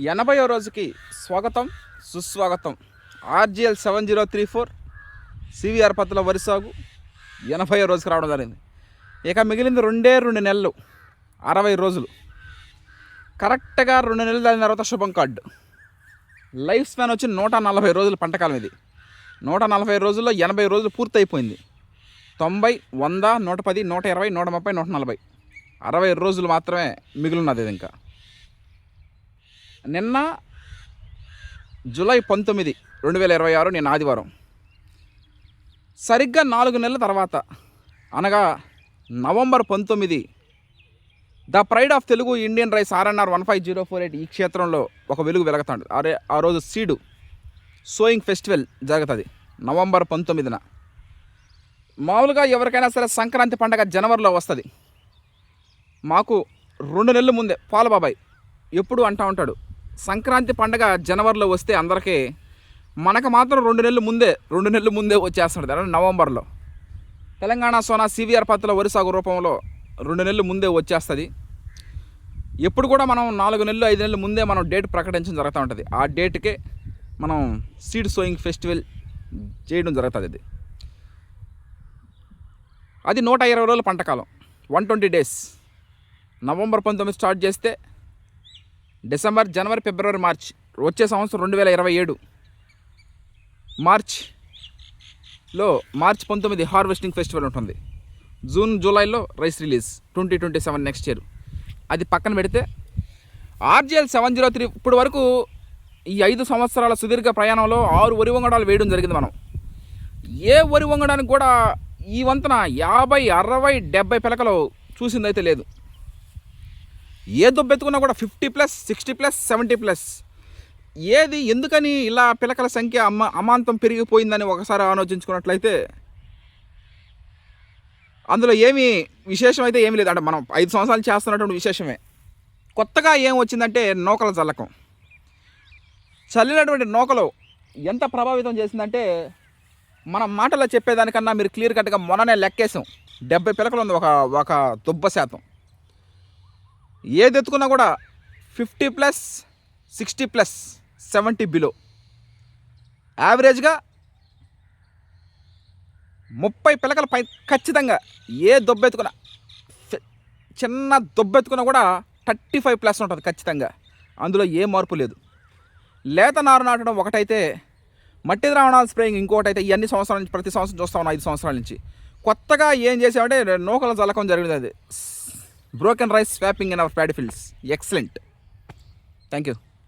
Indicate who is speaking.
Speaker 1: 80వ రోజుకి స్వాగతం సుస్వాగతం. ఆర్జిఎల్ 7034 సివిఆర్ పత్తుల వరి సాగు 80వ రోజుకి రావడం జరిగింది. ఇక మిగిలింది 2 నెలలు 60 రోజులు. కరెక్ట్గా 2 నెలలు దాని తర్వాత శుభం కార్డు. లైఫ్ స్పాన్ వచ్చి 140 రోజులు పంటకాలం. ఇది 140 రోజుల్లో 80 రోజులు పూర్తయిపోయింది. 90, 100, 110, 120, 130, 140 60 రోజులు మాత్రమే మిగిలినది. ఇది ఇంకా నిన్న జూలై 19, 2026 నేను ఆదివారం సరిగ్గా 4 నెలల తర్వాత అనగా November 19 the pride of Telugu Indian rice RNR 15048 ఈ క్షేత్రంలో ఒక వెలుగు వెలుగుతాడు. ఆ రోజు సీడు సోయింగ్ ఫెస్టివల్ జరుగుతుంది నవంబర్ 19న. మామూలుగా ఎవరికైనా సరే సంక్రాంతి పండగ జనవరిలో వస్తుంది. మాకు 2 నెలల ముందే పాలబాబాయ్ ఎప్పుడు అంటూ ఉంటాడు, సంక్రాంతి పండగ జనవరిలో వస్తే అందరికీ, మనకు మాత్రం 2 నెలల ముందే వచ్చేస్తుంది. అంటే నవంబర్లో తెలంగాణ సోనా సివిఆర్ పత్తుల వరి సాగు రూపంలో 2 నెలల ముందే వచ్చేస్తుంది. ఎప్పుడు కూడా మనం 4 నెలలు 5 నెలల ముందే మనం డేట్ ప్రకటించడం జరుగుతూ ఉంటుంది. ఆ డేట్కే మనం సీడ్ సోయింగ్ ఫెస్టివల్ చేయడం జరుగుతుంది. అది 120 రోజుల పంటకాలం, 120 డేస్. నవంబర్ 19 స్టార్ట్ చేస్తే డిసెంబర్, జనవరి, ఫిబ్రవరి, మార్చ్, వచ్చే సంవత్సరం 2027 మార్చ్ 19 హార్వెస్టింగ్ ఫెస్టివల్ ఉంటుంది. జూన్, జూలైలో రైస్ రిలీజ్ 2027 నెక్స్ట్ ఇయర్. అది పక్కన పెడితే ఆర్జిఎల్ 703 ఇప్పుడు వరకు ఈ 5 సంవత్సరాల సుదీర్ఘ ప్రయాణంలో 6 వరి వంగడాలు వేయడం జరిగింది. మనం ఏ వరి వంగడానికి కూడా ఈ వంతన 50, 60, 70 పిలకలు చూసిందైతే లేదు. ఏ దొబ్బెత్తుకున్నా కూడా 50+, 60+, 70+. ఏది ఎందుకని ఇలా పిలకల సంఖ్య అమాంతం పెరిగిపోయిందని ఒకసారి ఆలోచించుకున్నట్లయితే అందులో ఏమీ విశేషం అయితే ఏమీ లేదు. అంటే మనం 5 సంవత్సరాలు చేస్తున్నటువంటి విశేషమే. కొత్తగా ఏం వచ్చిందంటే నూకల చల్లకం. చల్లినటువంటి నూకలు ఎంత ప్రభావితం చేసిందంటే మన మాటలో చెప్పేదానికన్నా మీరు క్లియర్ కట్గా మొన్ననే లెక్కేసాం. 70 పిలకలు ఉంది ఒక దుబ్బ శాతం. ఏది ఎత్తుకున్నా కూడా 50+, 60+, 70 బిలో. యావరేజ్గా 30 పిలకల పై ఖచ్చితంగా ఏ దొబ్బెత్తుకున్నా, చిన్న దొబ్బెత్తుకున్నా కూడా 35+ ఉంటుంది ఖచ్చితంగా. అందులో ఏ మార్పు లేదు. లేత నారు నాటడం ఒకటైతే, మట్టి ద్రావణాలు స్ప్రేయింగ్ ఇంకొకటైతే. ఇవన్నీ సంవత్సరాల నుంచి ప్రతి సంవత్సరం చూస్తా ఉన్నాం 5 సంవత్సరాల నుంచి. కొత్తగా ఏం చేసామంటే నూకల జల్లకం జరిగింది. అది broken rice swapping in our paddy fields. Excellent. Thank you.